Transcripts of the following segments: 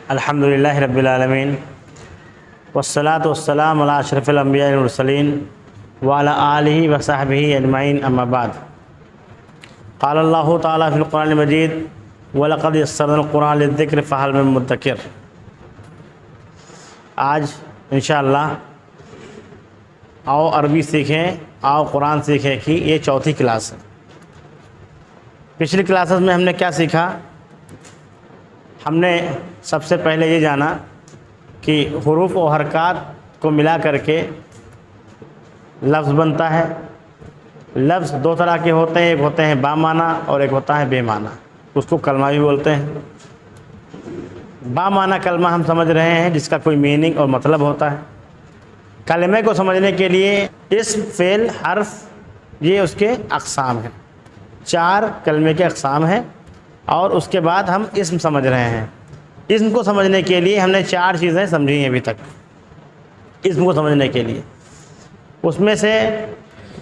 अल्हम्दुलिल्लाहि रब्बिल आलमीन वस्सलातु वस्सलामु अला अशरफिल अंबिया वल मुरसलीन व अला आलिहि व सहबिहि अजमईन अम्मा बाद। क़ाल अल्लाहु तआला फ़िल क़ुरानिल मजीद व लक़द यस्सरनल क़ुरआन लिज़्ज़िक्र फ़हल मिन मुद्दकिर। आज इंशाअल्लाह आओ अरबी सीखें, आओ कुरान सीखें कि ये चौथी क्लास है। पिछली क्लासेस में हमने क्या सीखा? हमने सबसे पहले ये जाना कि हुरूफ और हरकत को मिला करके लफ्ज़ बनता है। लफ्ज़ दो तरह के होते हैं, एक होते हैं बामाना और एक होता है बेमाना। उसको कलमा भी बोलते हैं। बामाना कलमा हम समझ रहे हैं जिसका कोई मीनिंग और मतलब होता है। कलमे को समझने के लिए इस्म, फ़ेल, हर्फ ये उसके अक़साम हैं। 4 कलमे के अक़साम हैं और उसके बाद हम इस्म समझ रहे हैं। इस्म को समझने के लिए हमने 4 चीज़ें समझी हैं अभी तक। इस्म को समझने के लिए उसमें से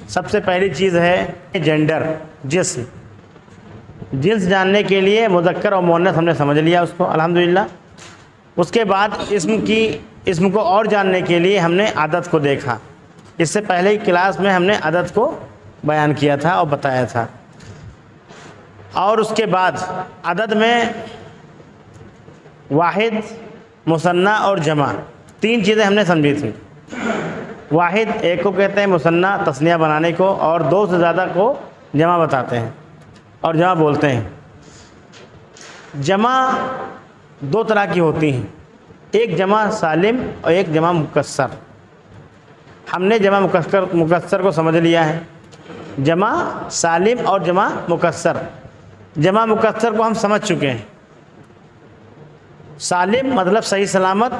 सबसे पहली चीज़ है जेंडर, जिस्म। जिन्स जानने के लिए मुज़क्कर और मुअन्नस हमने समझ लिया उसको, अल्हम्दुलिल्लाह। उसके बाद इस्म को और जानने के लिए हमने अदद को देखा। इससे पहले की क्लास में हमने अदद को बयान किया था और बताया था। और उसके बाद अदद में वाहिद, मुसन्ना और जमा 3 चीज़ें हमने समझी थी। वाहिद एक को कहते हैं मुसन्ना तस्निया बनाने को, और 2 से ज़्यादा को जमा बताते हैं और जमा बोलते हैं। जमा 2 तरह की होती हैं, एक जमा सालिम और एक जमा मुकस्सर। हमने जमा मुकस्सर को समझ लिया है। जमा सालिम और जमा मुकस्सर। जमा मुकस्सर को हम समझ चुके हैं। सालिम मतलब सही सलामत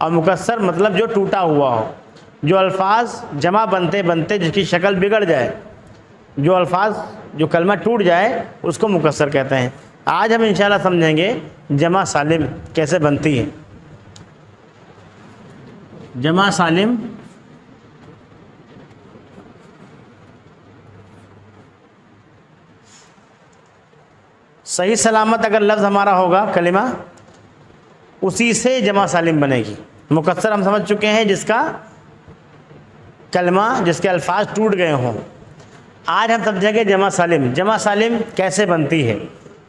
और मुकस्सर मतलब जो टूटा हुआ हो, जो अल्फाज जमा बनते बनते जिसकी शक्ल बिगड़ जाए, जो अल्फाज जो कलमा टूट जाए उसको मुकस्सर कहते हैं। आज हम इंशाल्लाह समझेंगे जमा सालिम कैसे बनती है। जमा सालिम सही सलामत अगर लफ्ज़ हमारा होगा कलिमा, उसी से जमा सालिम बनेगी। मुकस्सर हम समझ चुके हैं जिसका कलमा, जिसके अल्फाज टूट गए हों। आज हम समझेंगे जमा सालिम। जमा सालिम कैसे बनती है?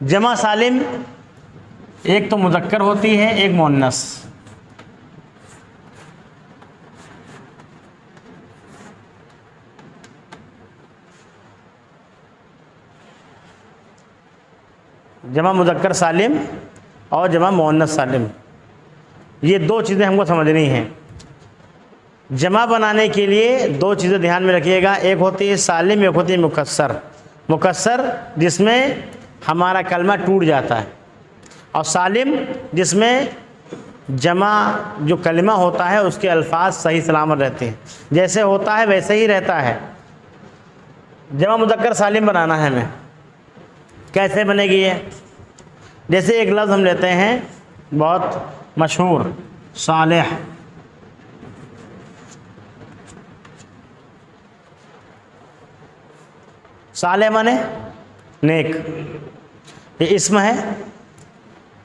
जमा सालिम एक तो मुज़क्कर होती है, एक मुअन्नस। जमा मुज़क्कर सालिम और जमा मुअन्नस सालिम, ये 2 चीज़ें हमको समझनी हैं। जमा बनाने के लिए 2 चीज़ें ध्यान में रखिएगा, एक होती है सालिम, एक होती है मुकस्सर। मुकस्सर जिसमें हमारा कलमा टूट जाता है, और सालिम जिसमें जमा जो कलमा होता है उसके अल्फाज सही सलामत रहते हैं। जैसे होता है वैसे ही रहता है। जमा मुज़क्कर सालिम बनाना है हमें। कैसे बनेगी ये? जैसे एक लफ्ज़ हम लेते हैं बहुत मशहूर, सालेह। सालेह माने नेक। ये इस्म है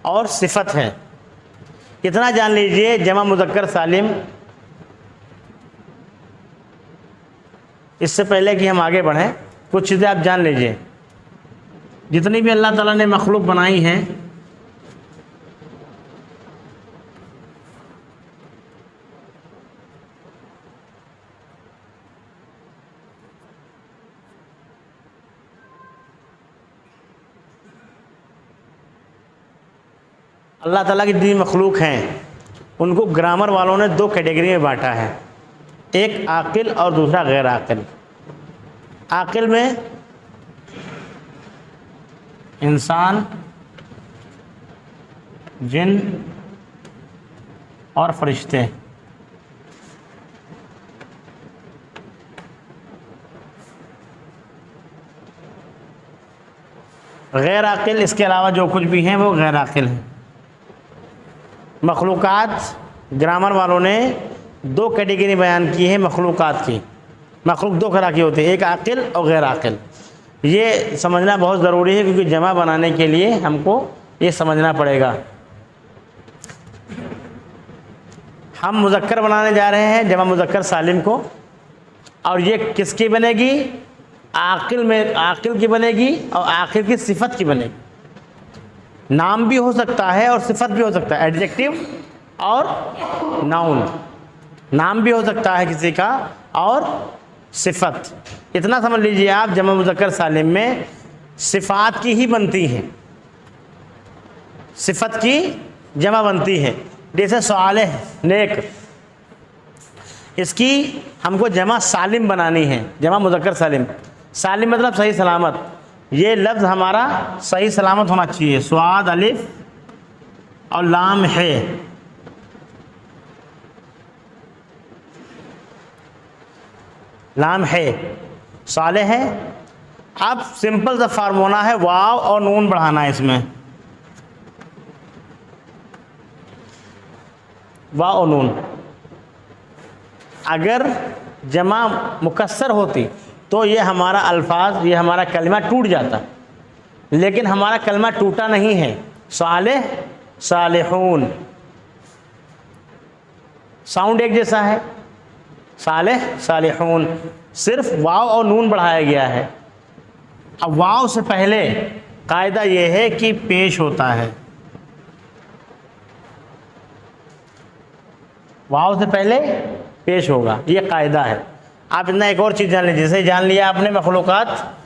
और सिफत है। इतना जान लीजिए जमा मुज़क्कर सालिम। इससे पहले कि हम आगे बढ़ें, कुछ चीज़ें आप जान लीजिए। जितनी भी अल्लाह ताला ने मखलूक बनाई हैं, अल्लाह ताला की जितनी मखलूक हैं उनको ग्रामर वालों ने 2 कैटेगरी में बांटा है, एक आकिल और दूसरा गैर आकिल। आकिल में इंसान, जिन और फरिश्ते। गैर आकिल इसके अलावा जो कुछ भी हैं वो गैर आकिल हैं। मखलूक़ात ग्रामर वालों ने 2 कैटेगरी बयान की है मखलूक़ात की। मखलूक 2 तरह की होती है, एक आकिल और गैर आकिल। ये समझना बहुत ज़रूरी है क्योंकि जमा बनाने के लिए हमको ये समझना पड़ेगा। हम मुज़क्कर बनाने जा रहे हैं जमा मुज़क्कर सालिम को, और ये किसकी बनेगी? आकिल में, आकिल की बनेगी और आकिल की सिफत की बनेगी। नाम भी हो सकता है और सिफत भी हो सकता है, एडजेक्टिव और नाउन। नाम भी हो सकता है किसी का और सिफत। इतना समझ लीजिए आप, जमा मुज़क्कर सालिम में सिफ़ात की ही बनती हैं, सिफत की जमा बनती है। जैसे सालेह, नेक, इसकी हमको जमा सालिम बनानी है, जमा मुज़क्कर सालिम। सालिम मतलब सही सलामत। ये लफ्ज़ हमारा सही सलामत होना चाहिए। स्वाद अलिफ और लाम है, लाम है, साले है। अब सिंपल सा फार्मूला है, वाव और नून बढ़ाना है इसमें, वाव और नून। अगर जमा मुकस्सर होती तो ये हमारा अल्फाज, ये हमारा कलमा टूट जाता, लेकिन हमारा कलमा टूटा नहीं है। सालेह, सालेहून, साउंड एक जैसा है, सालेह, सालेहून, सिर्फ वाव और नून बढ़ाया गया है। अब वाव से पहले कायदा ये है कि पेश होता है, वाव से पहले पेश होगा, ये कायदा है। आप इतना एक और चीज़ जान लीजिए, जैसे जान लिया आपने मखलूक़ात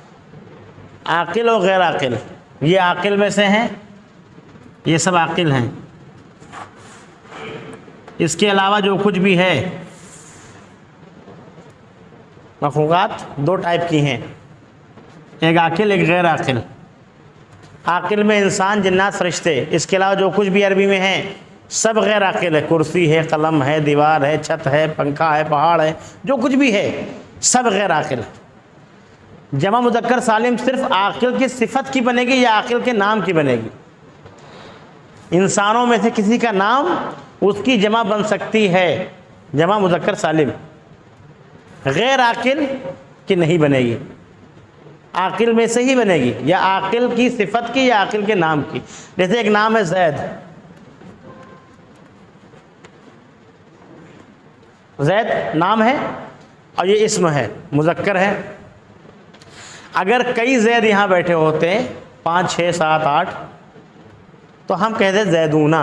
आकिल और गैर आकिल। ये आकिल में से हैं, ये सब आकिल हैं। इसके अलावा जो कुछ भी है, मखलूक़ात दो टाइप की हैं, एक आकिल, एक गैर आकिल। आकिल में इंसान, जिन्नात, फरिश्ते। इसके अलावा जो कुछ भी अरबी में है सब गैर आकिल है। कुर्सी है, कलम है, दीवार है, छत है, पंखा है, पहाड़ है, जो कुछ भी है सब गैर आकिल है। जमा मुज़क्कर सालिम सिर्फ आकिल की सिफत की बनेगी या आकिल के नाम की बनेगी? इंसानों में से किसी का नाम उसकी जमा बन सकती है, जमा मुज़क्कर सालिम। गैर आकिल की नहीं बनेगी, आकिल में से ही बनेगी, या आकिल की सिफत की या आकिल के नाम की। जैसे एक नाम है जैद, जैद नाम है और ये इस्म है, मुज़क्कर है। अगर कई जैद यहाँ बैठे होते हैं, 5, 6, 7, 8, तो हम कहते जैदूना,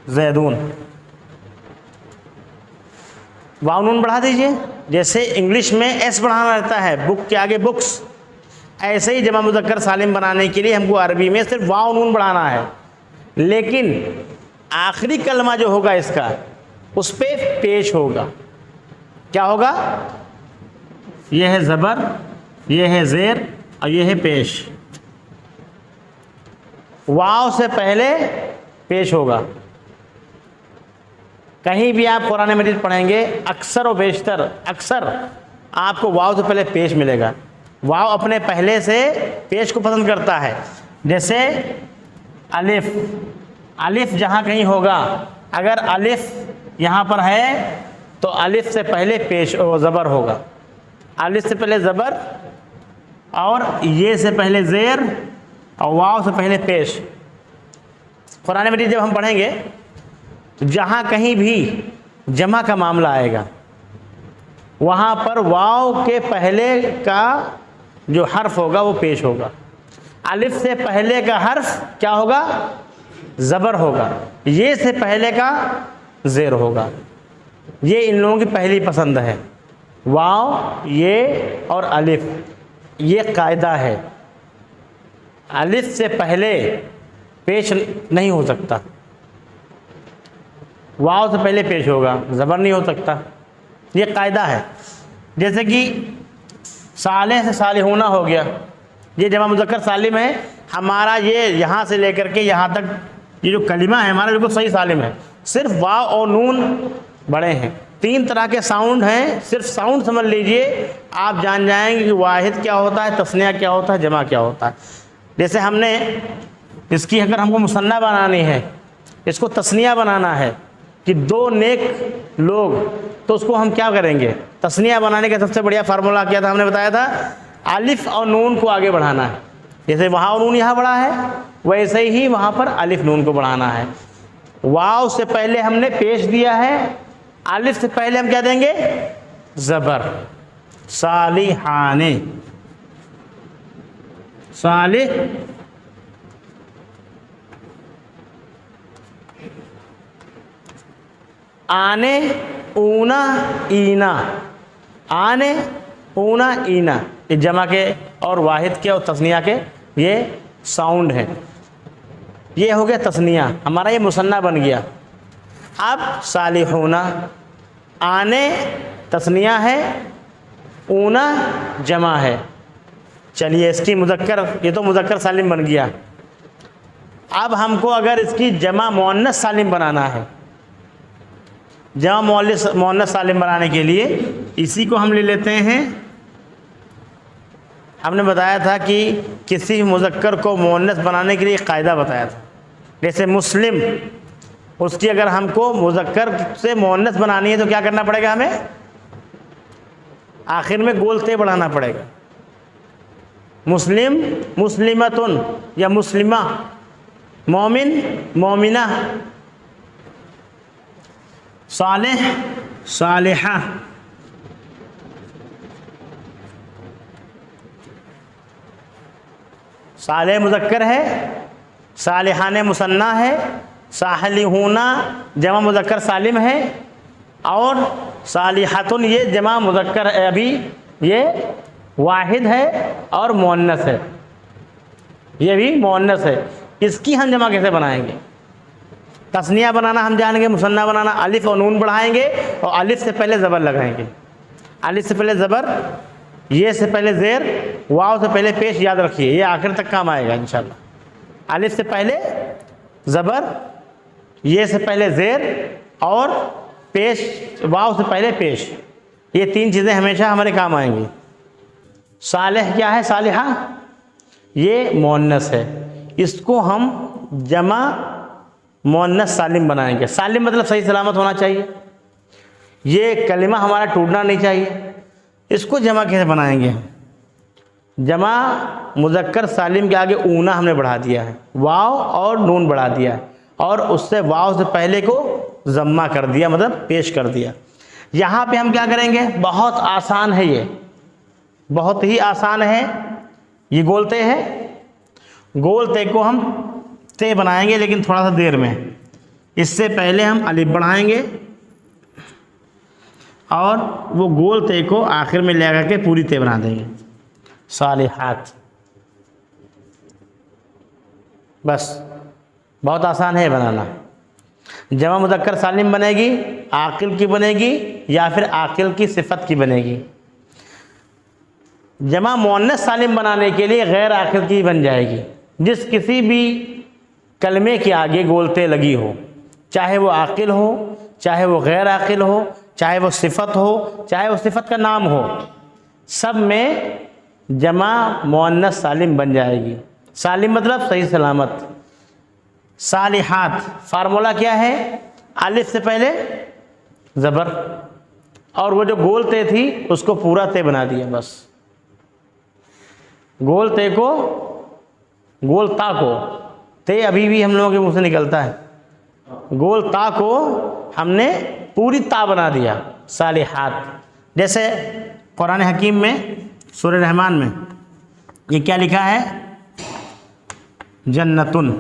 जैदून। वाव नून बढ़ा दीजिए, जैसे इंग्लिश में एस बढ़ाना रहता है बुक के आगे, बुक्स, ऐसे ही जमा मुज़क्कर सालिम बनाने के लिए हमको अरबी में सिर्फ वाव नून बढ़ाना है। लेकिन आखिरी कलमा जो होगा इसका, उस पे पेश होगा। क्या होगा? यह है ज़बर, यह है ज़ेर और यह है पेश। वाव से पहले पेश होगा। कहीं भी आप कुरान मजीद पढ़ेंगे, अक्सर और बेशतर, अक्सर आपको वाव से पहले पेश मिलेगा। वाव अपने पहले से पेश को पसंद करता है। जैसे अलिफ, अलिफ जहाँ कहीं होगा, अगर अलिफ यहाँ पर है तो अलिफ से पहले पेश ज़बर होगा। अलिफ से पहले ज़बर और ये से पहले ज़ेर और वाव से पहले पेश। कुरान मजीद जब हम पढ़ेंगे तो जहाँ कहीं भी जमा का मामला आएगा, वहाँ पर वाव के पहले का जो हर्फ होगा वो पेश होगा। अलिफ से पहले का हर्फ क्या होगा? ज़बर होगा। ये से पहले का ज़ेर होगा। ये इन लोगों की पहली पसंद है, वाव, ये और अलिफ। ये कायदा है, अलिफ से पहले पेश नहीं हो सकता, वाव से पहले पेश होगा, ज़बर नहीं हो सकता। ये कायदा है। जैसे कि सालेह से सालिहूना हो गया, ये जमा मुज़क्कर सालिम है हमारा। ये यहाँ से लेकर के यहाँ तक ये जो कलिमा है हमारा बिल्कुल सही सालिम है, सिर्फ वाव और नून बड़े हैं। 3 तरह के साउंड हैं, सिर्फ साउंड समझ लीजिए, आप जान जाएंगे कि वाहिद क्या होता है, तस्निया क्या होता है, जमा क्या होता है। जैसे हमने इसकी, अगर हमको मुसन्ना बनानी है, इसको तस्निया बनाना है कि 2 नेक लोग, तो उसको हम क्या करेंगे? तस्निया बनाने का सबसे बढ़िया फार्मूला क्या था? हमने बताया था अलिफ और नून को आगे बढ़ाना है। जैसे वहाँ नून यहाँ बढ़ा है, वैसे ही वहाँ पर अलिफ नून को बढ़ाना है। वाव से पहले हमने पेश दिया है, अलिफ से पहले हम क्या देंगे, ज़बर। सालिहाने, सालिह आने ऊना ईना, आने ऊना ईना, ये जमा के और वाहिद के और तस्निया के ये साउंड है। ये हो गया तस्निया, हमारा ये मुसन्ना बन गया। अब सालिहूना, आने तस्निया है, ऊना जमा है। चलिए इसकी मुज़क्कर, ये तो मुज़क्कर सालिम बन गया। अब हमको अगर इसकी जमा मुअन्नस सालिम बनाना है, जमा मुअन्नस सालिम बनाने के लिए इसी को हम ले लेते हैं। हमने बताया था कि किसी मुज़क्कर को मुअन्नस बनाने के लिए एक कायदा बताया था। जैसे मुस्लिम, उसकी अगर हमको मुज़क्कर से मुअन्नस बनानी है तो क्या करना पड़ेगा, हमें आखिर में गोल ते बढ़ाना पड़ेगा। मुस्लिम मुस्लिमतुन या मुस्लिमा, मोमिन मोमिना, सालेह सालेहा, सालेह मुज़क्कर है, सालिहाने मुसन्ना है, सालिहूना जमा मुज़क्कर सालिम है, और सालिहातुन ये जमा मुज़क्कर अभी ये वाहिद है और मुअन्नस है, ये भी मुअन्नस है। इसकी हम जमा कैसे बनाएंगे? तस्निया बनाना हम जानेंगे, मुसन्ना बनाना। अलिफ और नून बढ़ाएंगे और अलिफ से पहले ज़बर लगाएंगे, अलिफ से पहले ज़बर, ये से पहले ज़ेर, वाव से पहले पेश, याद रखिए ये आखिर तक काम आएगा इंशाल्लाह। अलिफ से पहले ज़बर, ये से पहले ज़ेर और पेश, वाव से पहले पेश, ये तीन चीज़ें हमेशा हमारे काम आएंगी। सालेह क्या है? सालिहा ये मुअन्नस है, इसको हम जमा मुअन्नस सालिम बनाएंगे। सालिम मतलब सही सलामत होना चाहिए, ये कलिमा हमारा टूटना नहीं चाहिए। इसको जमा कैसे बनाएंगे? जमा मुज़क्कर सालिम के आगे ऊना हमने बढ़ा दिया है, वाव और नून बढ़ा दिया है, और उससे वाव से पहले को ज़म्मा कर दिया, मतलब पेश कर दिया। यहाँ पे हम क्या करेंगे? बहुत आसान है, ये बहुत ही आसान है। ये गोलते है, गोलते को हम ते बनाएंगे लेकिन थोड़ा सा देर में। इससे पहले हम अलिफ बढ़ाएंगे और वो गोल ते को आखिर में लगा के पूरी ते बना देंगे। सालिहात, बस बहुत आसान है बनाना। जमा मुज़क्कर सालिम बनेगी, आकिल की बनेगी या फिर आकिल की सिफत की बनेगी। जमा मुअन्नस सालिम बनाने के लिए गैर आकिल की बन जाएगी। जिस किसी भी कलमे के आगे गोलते लगी हो, चाहे वो आकिल हो, चाहे वो गैर आकिल हो, चाहे वो सिफत हो, चाहे वो सिफत का नाम हो, सब में जमा मुअन्नस सालिम बन जाएगी। सालिम मतलब सही सलामत। सालिहात फार्मूला क्या है? अलिफ से पहले ज़बर और वो जो गोल ते थी उसको पूरा ते बना दिया। बस गोल ते को, गोल ता को, ते अभी भी हम लोगों के मुंह से निकलता है, गोल ता को हमने पूरी ता बना दिया। सालिहात, जैसे कुरान हकीम में सूरह रहमान में ये क्या लिखा है? जन्नतुन।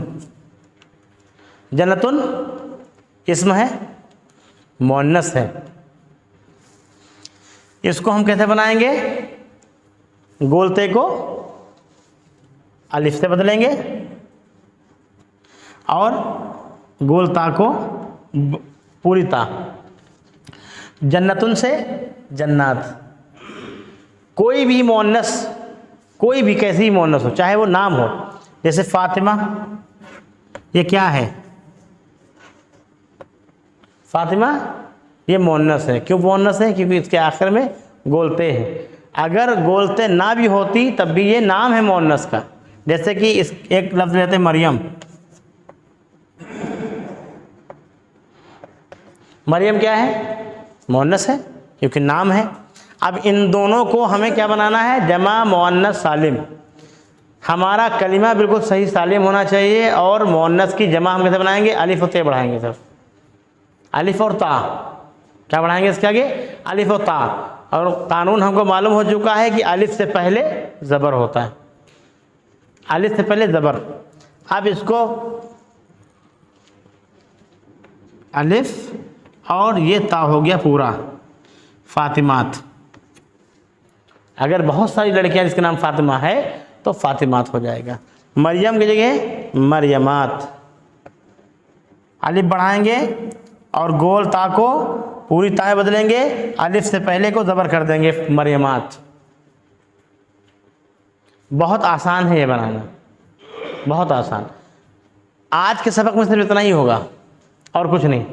जन्नतुन इसम है, मुअन्नस है। इसको हम कैसे बनाएंगे? गोलते को अलिफ से बदलेंगे और गोलता को पूरी ता। जन्नतुन से जन्नात। कोई भी मुअन्नस, कोई भी कैसी भी मुअन्नस हो, चाहे वो नाम हो, जैसे फातिमा, ये क्या है? फातिमा ये मुअन्नस है। क्यों मुअन्नस है? क्योंकि इसके आखिर में गोलते हैं। अगर गोलते ना भी होती तब भी ये नाम है मुअन्नस का। जैसे कि इस एक लफ्ज़ लेते हैं मरियम, मरियम क्या है? मुअन्नस है क्योंकि नाम है। अब इन दोनों को हमें क्या बनाना है? जमा मुअन्नस सालिम। हमारा कलिमा बिल्कुल सही सालिम होना चाहिए। और मुअन्नस की जमा हम कैसे बनाएंगे? अलिफ और ते बढ़ाएंगे सर, अलिफ और ता। क्या बढ़ाएंगे इसके आगे? अलिफ और ता। और कानून हमको मालूम हो चुका है कि अलिफ से पहले ज़बर होता है, अलिफ से पहले ज़बर। अब इसको अलिफ और ये ता हो गया पूरा, फातिमात। अगर बहुत सारी लड़कियां जिसका नाम फातिमा है तो फातिमात हो जाएगा। मरियम की जगह मरियमात। अलिफ बढ़ाएंगे और गोल ता को पूरी ताए बदलेंगे, अलिफ से पहले को ज़बर कर देंगे, मरियमात। बहुत आसान है ये बनाना, बहुत आसान। आज के सबक में सिर्फ इतना ही होगा और कुछ नहीं,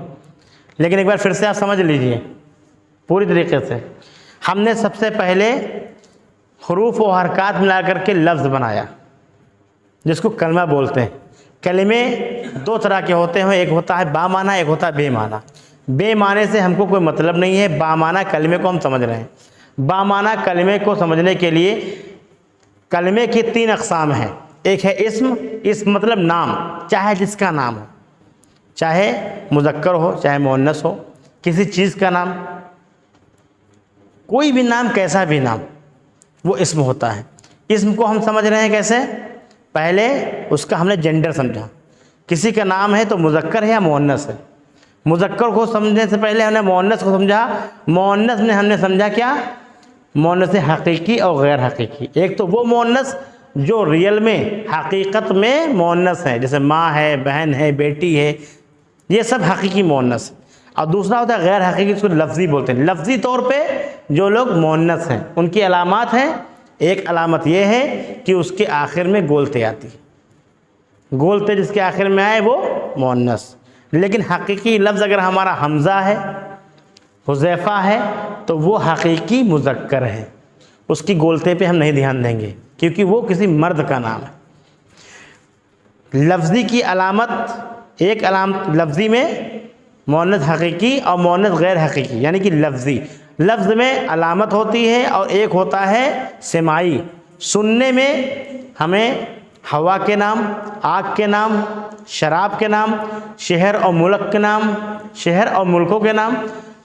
लेकिन एक बार फिर से आप समझ लीजिए पूरी तरीके से। हमने सबसे पहले हरूफ और हरकत मिला करके लफ्ज़ बनाया जिसको कलमा बोलते हैं। कलमे दो तरह के होते हैं, एक होता है बामाना, एक होता है बेमाना। बेमाने से हमको कोई मतलब नहीं है, बामाना कलमे को हम समझ रहे हैं। बामाना कलमे को समझने के लिए कलमे की 3 अक़साम हैं। एक है इस्म मतलब नाम, चाहे जिसका नाम हो, चाहे मुज़क्कर हो चाहे मुअन्नस हो, किसी चीज़ का नाम, कोई भी नाम, कैसा भी नाम, वो इस्म होता है। इस्म को हम समझ रहे हैं कैसे? पहले उसका हमने जेंडर समझा, किसी का नाम है तो मुज़क्कर है या मुअन्नस है। मुज़क्कर को समझने से पहले हमने मुअन्नस को समझा। मुअन्नस में हमने समझा क्या? मुअन्नस हकीकी और गैर हकीकी। एक तो वो मुअन्नस जो रियल में हकीकत में मुअन्नस है, जैसे माँ है, बहन है, बेटी है, ये सब हकीकी मुअन्नस। और दूसरा होता है गैर हकीकी, इसको लफ्ज़ी बोलते हैं। लफ्ज़ी तौर पे जो लोग मुअन्नस हैं उनकी अलामात हैं। एक अलामत ये है कि उसके आखिर में गोलते आती है, गोलते जिसके आखिर में आए वो मुअन्नस। लेकिन हकीकी लफ्ज़ अगर हमारा हमज़ा है, हुज़ैफ़ा है, तो वो हकीकी मुज़क्कर है, उसकी गोलते पे हम नहीं ध्यान देंगे क्योंकि वो किसी मर्द का नाम है। लफ्ज़ी की अलामत, एक अलामत लफ्ज़ी में मुअन्नस हकीकी और मुअन्नस गैर हकीकी, यानी कि लफ्ज़ी लफ्ज़ में अलामत होती है और एक होता है सिमाई। सुनने में हमें हवा के नाम, आग के नाम, शराब के नाम, शहर और मुल्क के नाम, शहर और मुल्कों के नाम,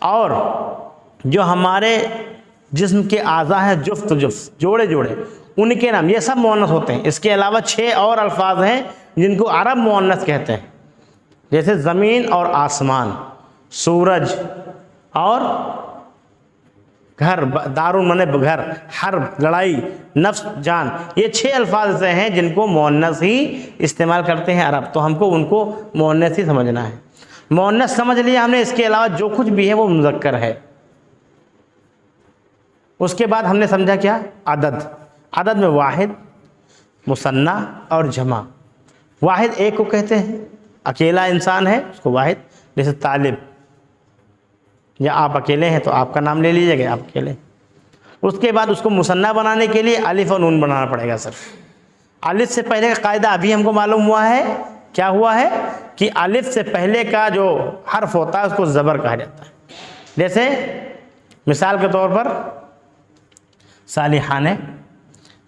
और जो हमारे जिस्म के आज़ा हैं जुफ्त जुफ्त, जोड़े जोड़े, उनके नाम, ये सब मुअन्नस होते हैं। इसके अलावा 6 और अल्फाज हैं जिनको अरब मुअन्नस कहते हैं, जैसे ज़मीन और आसमान, सूरज और घर, दारुन मने घर, हर्ब लड़ाई, नफ्स जान, ये 6 अल्फाज ऐसे हैं जिनको मुअन्नस ही इस्तेमाल करते हैं अरब। तो हमको उनको मुअन्नस ही समझना है। मुअन्नस समझ लिया हमने, इसके अलावा जो कुछ भी है वो मुज़क्कर है। उसके बाद हमने समझा क्या? अदद। अदद में वाहिद, मुसन्ना और जमा। वाहिद एक को कहते हैं, अकेला इंसान है उसको वाहिद, जैसे तालिब, या आप अकेले हैं तो आपका नाम ले लीजिएगा, आप अकेले। उसके बाद उसको मुसन्ना बनाने के लिए अलिफ और नून बनाना पड़ेगा सर। अलिफ से पहले का कायदा अभी हमको मालूम हुआ है, क्या हुआ है कि अलिफ से पहले का जो हर्फ होता है उसको ज़बर कहा जाता है। जैसे मिसाल के तौर पर सालिहाने,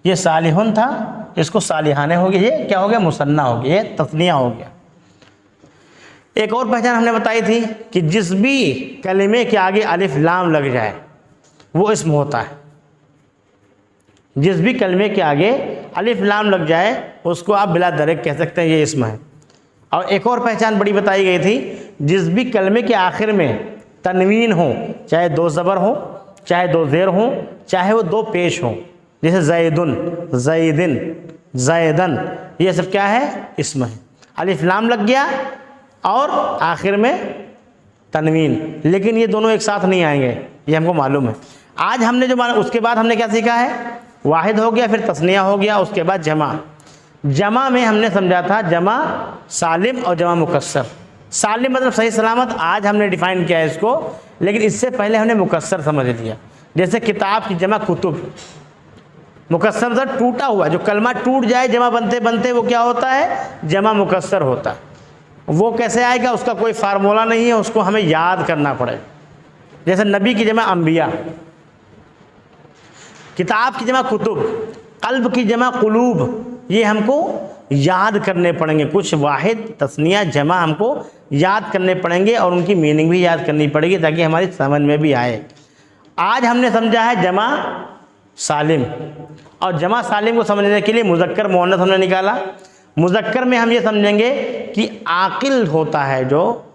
ये सालिहुन था, इसको सालिहाने हो गया, ये क्या हो गया? मुसन्ना हो गया, ये तस्निया हो गया। एक और पहचान हमने बताई थी कि जिस भी कलिमे के आगे अलिफ लाम लग जाए वो इस्म होता है। जिस भी कलिमे के आगे अलिफ लाम लग जाए उसको आप बिला दरेक कह सकते हैं, ये इस्म है। और एक और पहचान बड़ी बताई गई थी, जिस भी कलिमे के आखिर में तनवीन हो, चाहे 2 ज़बर हो, चाहे 2 ज़ेर हो, चाहे वो 2 पेश हो, जैसे ज़ैदुन, ज़ैदिन, ज़ैदन, ये सब क्या है? इस्म है। अलिफ लाम लग गया और आखिर में तनवीन, लेकिन ये दोनों एक साथ नहीं आएंगे, ये हमको मालूम है। आज हमने जो माना, उसके बाद हमने क्या सीखा है? वाहिद हो गया, फिर तस्निया हो गया, उसके बाद जमा। जमा में हमने समझा था जमा सालिम और जमा मुकस्सर। सालिम मतलब सही सलामत, आज हमने डिफ़ाइन किया है इसको, लेकिन इससे पहले हमने मुकस्सर समझ लिया। जैसे किताब की जमा कुतुब, मुकस्सर मतलब टूटा हुआ, जो कलमा टूट जाए जमा बनते बनते वो क्या होता है? जमा मुकस्सर होता है। वो कैसे आएगा? उसका कोई फार्मूला नहीं है, उसको हमें याद करना पड़ेगा। जैसे नबी की जमा अंबिया, किताब की जमा कुतुब, कल्ब की जमा कुलूब, ये हमको याद करने पड़ेंगे, कुछ वाहिद तस्निया जमा हमको याद करने पड़ेंगे और उनकी मीनिंग भी याद करनी पड़ेगी ताकि हमारी समझ में भी आए। आज हमने समझा है जमा सालिम, और जमा सालिम को समझने के लिए मुज़क्कर मुअन्नस हमने निकाला। मुज़क्कर में हम ये समझेंगे कि आकिल होता है, जो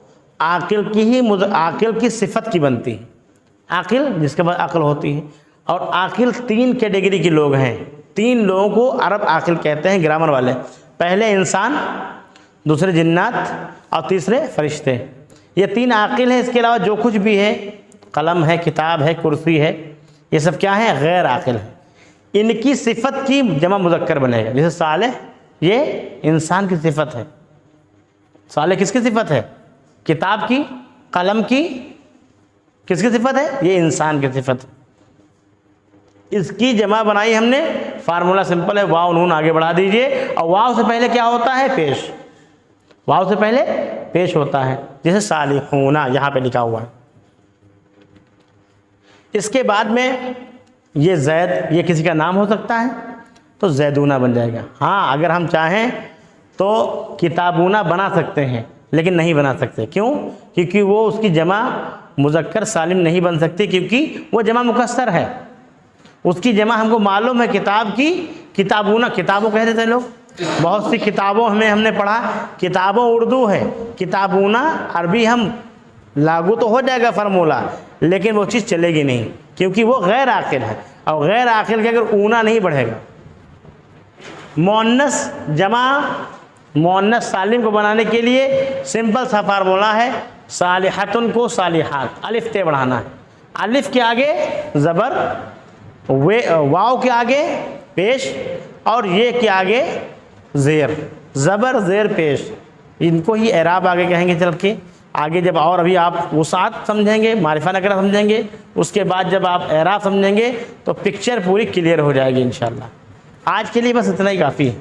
आकिल की सिफत की बनती है, आकिल जिसके बाद अक्ल होती है। और आकिल 3 कैटेगरी के लोग हैं, 3 लोगों को अरब आकिल कहते हैं ग्रामर वाले। पहले इंसान, दूसरे जिन्नात और तीसरे फरिश्ते। ये 3 आकिल हैं। इसके अलावा जो कुछ भी है, कलम है, किताब है, कुर्सी है, ये सब क्या है? गैर आकिल है। इनकी सिफत की जमा मुज़क्कर बनेगा। जैसे सालेह, ये इंसान की सिफत है। सालेह किसकी सिफत है? किताब की, कलम की, किसकी सिफत है? ये इंसान की सिफत है। इसकी जमा बनाई हमने, फार्मूला सिंपल है, वाव नून आगे बढ़ा दीजिए और वाव से पहले क्या होता है? पेश। वाव से पहले पेश होता है, जैसे सालिहूना यहाँ पे लिखा हुआ है। इसके बाद में ये जैद, ये किसी का नाम हो सकता है तो जैदूना बन जाएगा। हाँ, अगर हम चाहें तो किताबूना बना सकते हैं, लेकिन नहीं बना सकते। क्यों? क्योंकि वो उसकी जमा मुज़क्कर सालिम नहीं बन सकती, क्योंकि वो जमा मुकस्सर है। उसकी जमा हमको मालूम है किताब की, किताबूना, किताबों कह देते हैं लोग। बहुत सी किताबों हमने पढ़ा, किताबों उर्दू है, किताबूना अरबी हम लागू तो हो जाएगा फार्मूला, लेकिन वो चीज़ चलेगी नहीं, क्योंकि वो गैर आकिल है। और गैर आकिल के अगर ऊना नहीं बढ़ेगा। मुअन्नस जमा मुअन्नस सालिम को बनाने के लिए सिंपल सा फार्मूला है, सालिहतुन को सालिहात, अलिफ ते बढ़ाना है। अलिफ के आगे ज़बर, वाव के आगे पेश, और ये के आगे ज़ेर, ज़बर ज़ेर पेश। इनको ही एराब आगे कहेंगे चल के आगे। जब और अभी आप वसात समझेंगे, मारिफा नकरा समझेंगे, उसके बाद जब आप एराब समझेंगे तो पिक्चर पूरी क्लियर हो जाएगी इंशाल्लाह। आज के लिए बस इतना ही काफ़ी है।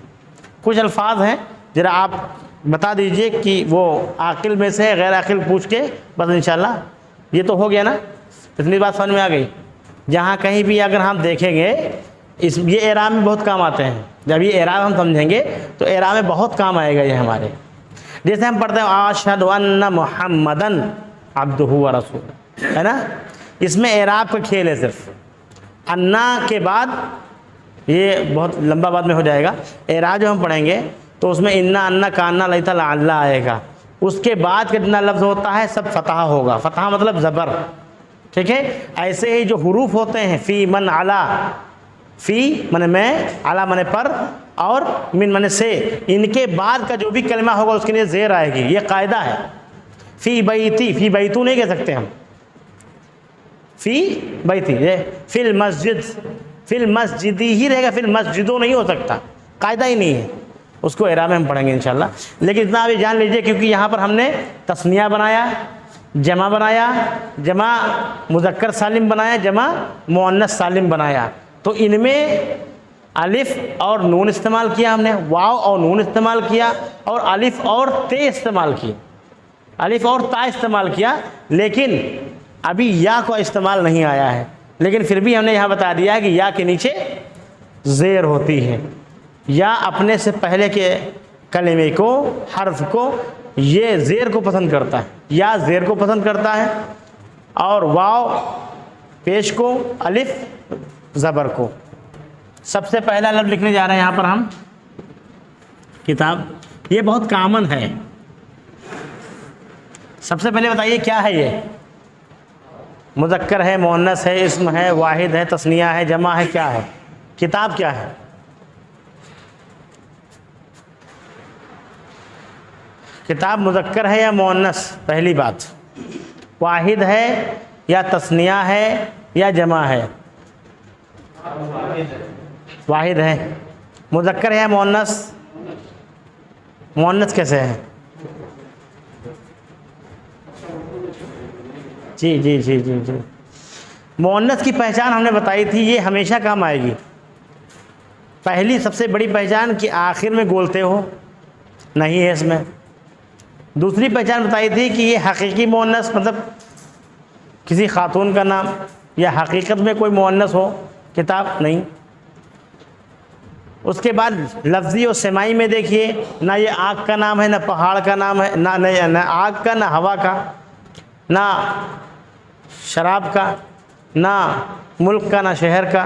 कुछ अल्फाज हैं, ज़रा आप बता दीजिए कि वो आकिल में से गैर आकिल पूछ के, बस इंशाल्लाह ये तो हो गया ना। इतनी बात समझ में आ गई। जहाँ कहीं भी अगर हम देखेंगे, ये एराब में बहुत काम आते हैं। जब ये एराब हम समझेंगे तो एराब में बहुत काम आएगा ये हमारे। जैसे हम पढ़ते हैं अशहदु अन्न मुहम्मदन अब्दुहु व रसूलुहु, है ना। इसमें एराब का खेल है सिर्फ। अन्ना के बाद ये बहुत लंबा बाद में हो जाएगा। एराब जो हम पढ़ेंगे तो उसमें इन्ना अन्ना कान्ना लैता लाल्ला आएगा। उसके बाद कितना लफ्ज़ होता है? सब फतहा होगा। फतहा मतलब ज़बर, ठीक है। ऐसे ही जो हुरूफ होते हैं, फ़ी मन अला, फ़ी मने मैं, अला मने पर, और मिन मने से, इनके बाद का जो भी कलमा होगा उसके लिए ज़ेर आएगी। ये कायदा है। फ़ी बैती, फ़ी बैतू नहीं कह सकते हम, फ़ी बैती। ये फिल मस्जिद, फिल मस्जिदी ही रहेगा, फिल मस्जिदों नहीं हो सकता, कायदा ही नहीं है। उसको एराब में हम पढ़ेंगे इंशाल्लाह। लेकिन इतना अभी जान लीजिए, क्योंकि यहाँ पर हमने तस्निया बनाया, जमा बनाया, जमा मुज़क्कर सालिम बनाया, जमा मुअन्नस सालिम बनाया, तो इनमें अलिफ और नून इस्तेमाल किया हमने, वाव और नून इस्तेमाल किया, और अलिफ और ते इस्तेमाल किए, अलिफ और ता इस्तेमाल किया। लेकिन अभी या का इस्तेमाल नहीं आया है। लेकिन फिर भी हमने यहाँ बता दिया है कि या के नीचे ज़ेर होती है। या अपने से पहले के कलिमे को, हर्फ को, ये ज़ेर को पसंद करता है, या ज़ेर को पसंद करता है, और वाव पेश को, अलिफ ज़बर को। सबसे पहला लफ्ज़ लिखने जा रहे हैं यहाँ पर हम, किताब। ये बहुत कॉमन है। सबसे पहले बताइए क्या है ये? मुज़क्कर है, मुअन्नस है, इस्म है, वाहिद है, तस्निया है, जमा है, क्या है? किताब क्या है? किताब मुज़क्कर है या मुअन्नस? पहली बात। वाहिद है या तस्निया है या जमा है? वाहिद है। मुज़क्कर है या मुअन्नस? मुअन्नस कैसे है? जी जी जी जी जी। मुअन्नस की पहचान हमने बताई थी, ये हमेशा काम आएगी। पहली सबसे बड़ी पहचान कि आखिर में बोलते हो नहीं है इसमें। दूसरी पहचान बताई थी कि ये हकीकी मुअन्नस, मतलब किसी खातून का नाम, या हकीकत में कोई मुअन्नस हो, किताब नहीं। उसके बाद लफ्ज़ी और समाई में देखिए, ना ये आग का नाम है, ना पहाड़ का नाम है, ना आग का, ना हवा का, ना शराब का, ना मुल्क का, ना शहर का,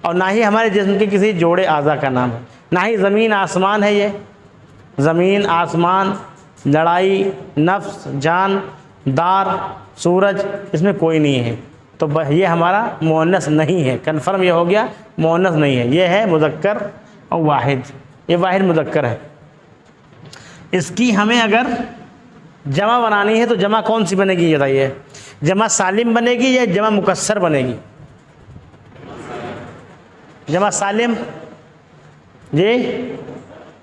और ना ही हमारे जिस्म के किसी जोड़े आज़ा का नाम है, ना ही ज़मीन आसमान है। ये ज़मीन आसमान, लड़ाई, नफ्स, जान, दार, सूरज, इसमें कोई नहीं है। तो ये हमारा मुअन्नस नहीं है। कन्फर्म ये हो गया, मुअन्नस नहीं है, ये है मुज़क्कर और वाहिद। ये वाहिद मुज़क्कर है। इसकी हमें अगर जमा बनानी है तो जमा कौन सी बनेगी ये बताइए? जमा सालिम बनेगी या जमा मुकस्सर बनेगी? जमा सालिम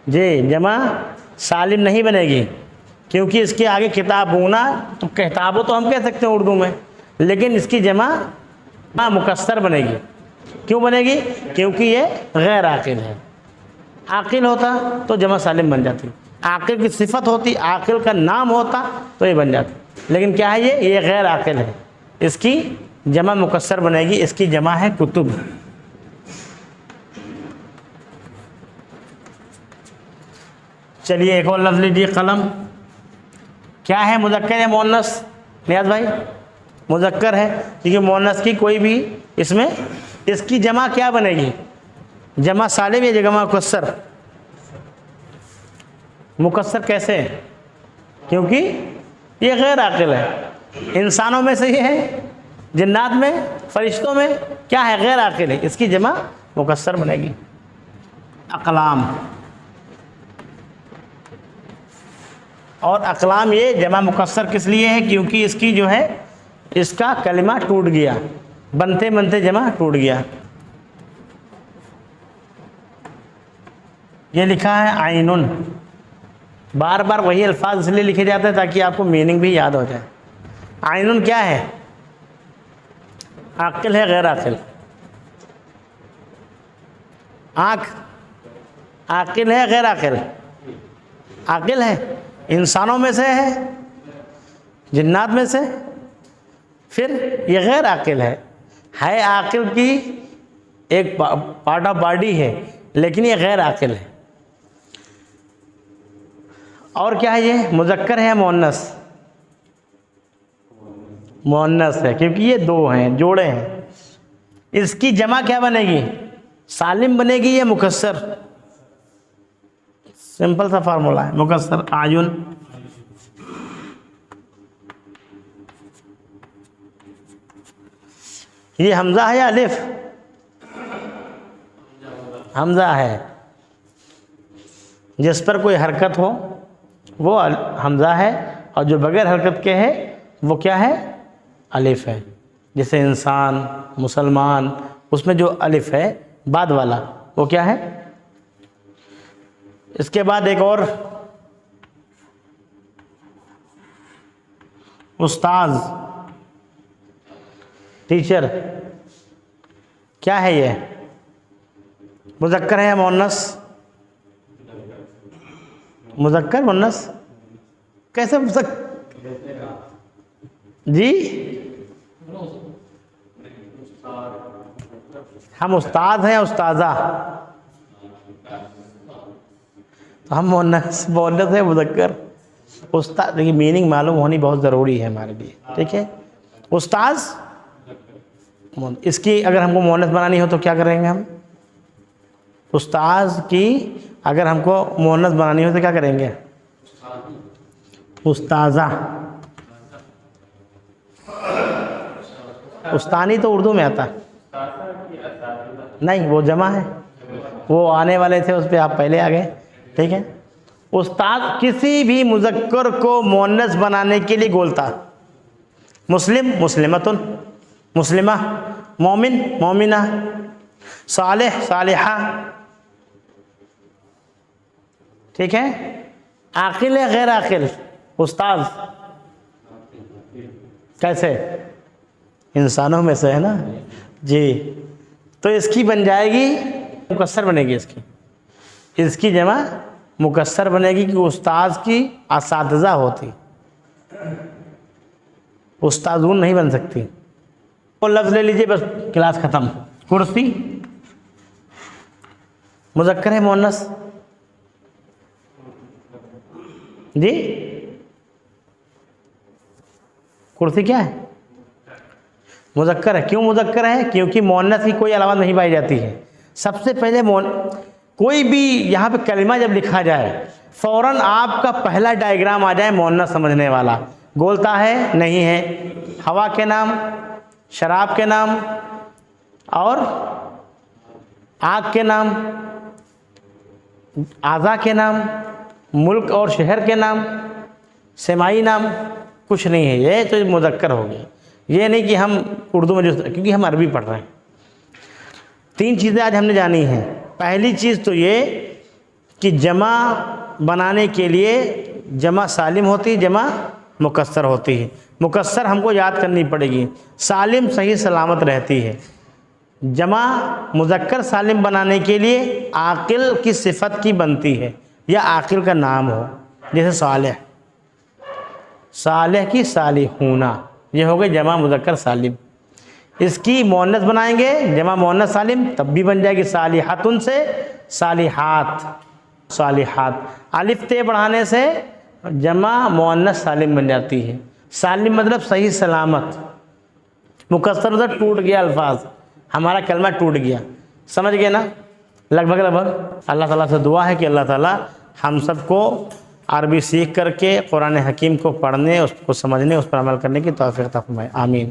जी जमा सालिम नहीं बनेगी, क्योंकि इसके आगे किताबूना, तो किताबों तो हम कह सकते हैं उर्दू में, लेकिन इसकी जमा मुकस्सर बनेगी। क्यों बनेगी? क्योंकि ये गैर आकिल है। आकिल होता तो जमा सालिम बन जाती, आकिल की सिफत होती, आकिल का नाम होता तो ये बन जाती। लेकिन क्या है ये गैर आकिल है, इसकी जमा मुकस्सर बनेगी। इसकी जमा है कुतुब। चलिए एक और लफ्ज़ लीजिए, कलम। क्या है, मुज़क्कर या मुअन्नस? नियाज़ भाई मुज़क्कर है, क्योंकि मुअन्नस की कोई भी इसमें, इसकी जमा क्या बनेगी? जमा सालिम या जमा मुकस्सर? मुकस्सर कैसे? क्योंकि ये गैर आकिल है। इंसानों में से ही है, जिन्नात में, फरिश्तों में क्या है? गैर आकिल है, इसकी जमा मुकस्सर बनेगी। अक़लाम, और अक़लाम ये जमा मुकस्सर किस लिए है? क्योंकि इसकी जो है, इसका कलिमा टूट गया, बनते बनते जमा टूट गया। ये लिखा है आइनुन। बार बार वही अल्फाज इसलिए लिखे जाते हैं ताकि आपको मीनिंग भी याद हो जाए। आइनुन क्या है? आकिल है, गैर आकिल? आँख आकिल है, गैर आकिल? आकिल है। इंसानों में से है, जिन्नात में से, फिर ये गैर आकिल है आकिल की एक पार्ट ऑफ बॉडी है, लेकिन ये गैर आकिल है। और क्या है ये? मुज़क्कर है या मुअन्नस? मुअन्नस है, क्योंकि ये दो हैं, जोड़े हैं। इसकी जमा क्या बनेगी? सालिम बनेगी या मुकस्सर? सिंपल सा फार्मूला है, मुकस्सर। आयुन, ये हमज़ा है या अलिफ? हमज़ा है। जिस पर कोई हरकत हो वो हमज़ा है, और जो बगैर हरकत के है वो क्या है? अलिफ है। जैसे इंसान, मुसलमान, उसमें जो अलिफ है बाद वाला, वो क्या है? इसके बाद एक और, उस्ताज, टीचर, क्या है ये? मुज़क्कर है या मुअन्नस? मुज़क्कर, मुअन्नस? कैसे जी? हम उस्ताद हैं, उस्ताज़ा, तो हम मुअन्नस है, मुज़क्कर। उस्ताद, देखिए मीनिंग मालूम होनी बहुत ज़रूरी है हमारे लिए, ठीक है? उस्ताज, इसकी अगर हमको मुअन्नस बनानी हो तो क्या करेंगे हम? उस्ताज की अगर हमको मुअन्नस बनानी हो तो क्या करेंगे? उस्ताज़ा। उस्तानी तो उर्दू में आता नहीं, वो जमा है, वो आने वाले थे, उस पर आप पहले आ गए, ठीक है? उस्ताद किसी भी मुज़क्कर को मुअन्नस बनाने के लिए बोलता। मुस्लिम, मुस्लिमतुन, मुस्लिमा, मोमिन, मोमिना, सालेह, सालिहा, ठीक है? आकिल है, गैर आकिल? उस्ताद कैसे? इंसानों में से है ना जी। तो इसकी बन जाएगी, मुकस्सर बनेगी। इसकी जमा मुकस्सर बनेगी कि उस्ताद की असातिज़ा होती, उस्तादून नहीं बन सकती। वो लफ्ज़ ले लीजिए, बस क्लास ख़त्म। कुर्सी, मुज़क्कर है मुअन्नस? जी, कुर्सी क्या है? मुज़क्कर है। क्यों मुज़क्कर है? क्योंकि मुअन्नस की कोई अलामत नहीं पाई जाती है। सबसे पहले कोई भी यहाँ पे कलिमा जब लिखा जाए फ़ौरन आपका पहला डायग्राम आ जाए मुअन्नस समझने वाला। गोलता है? नहीं है। हवा के नाम, शराब के नाम और आग के नाम, आज़ा के नाम, मुल्क और शहर के नाम, सेमाई नाम कुछ नहीं है। ये तो मुज़क्कर हो गया। ये नहीं कि हम उर्दू में जो, क्योंकि हम अरबी पढ़ रहे हैं। 3 चीज़ें आज हमने जानी हैं। पहली चीज़ तो ये कि जमा बनाने के लिए जमा सालिम होती है, जमा मुकस्सर होती है। मुकस्सर हमको याद करनी पड़ेगी, सालिम सही सलामत रहती है। जमा मुज़क्कर सालिम बनाने के लिए आकिल की सिफत की बनती है या आकिल का नाम हो, जैसे सालेह, सालेह की सालिहूना, ये हो गए जमा मुज़क्कर सालिम। इसकी मुअन्नस बनाएंगे जमा मुअन्नस सालिम, तब भी बन जाएगी सालिहातुन से सालिहात, सालिहात। अलिफ ते बढ़ाने से जमा मुअन्नस सालिम बन जाती है। सालिम मतलब सही सलामत, मुकस्सर मतलब टूट गया अल्फाज, हमारा कलमा टूट गया। समझ गए ना? लगभग। अल्लाह ताला से दुआ है कि अल्लाह ताला हम सबको अरबी सीख करके कुरान हकीम को पढ़ने, उसको समझने, उस पर अमल करने की तौफीक अता फरमाए। आमीन।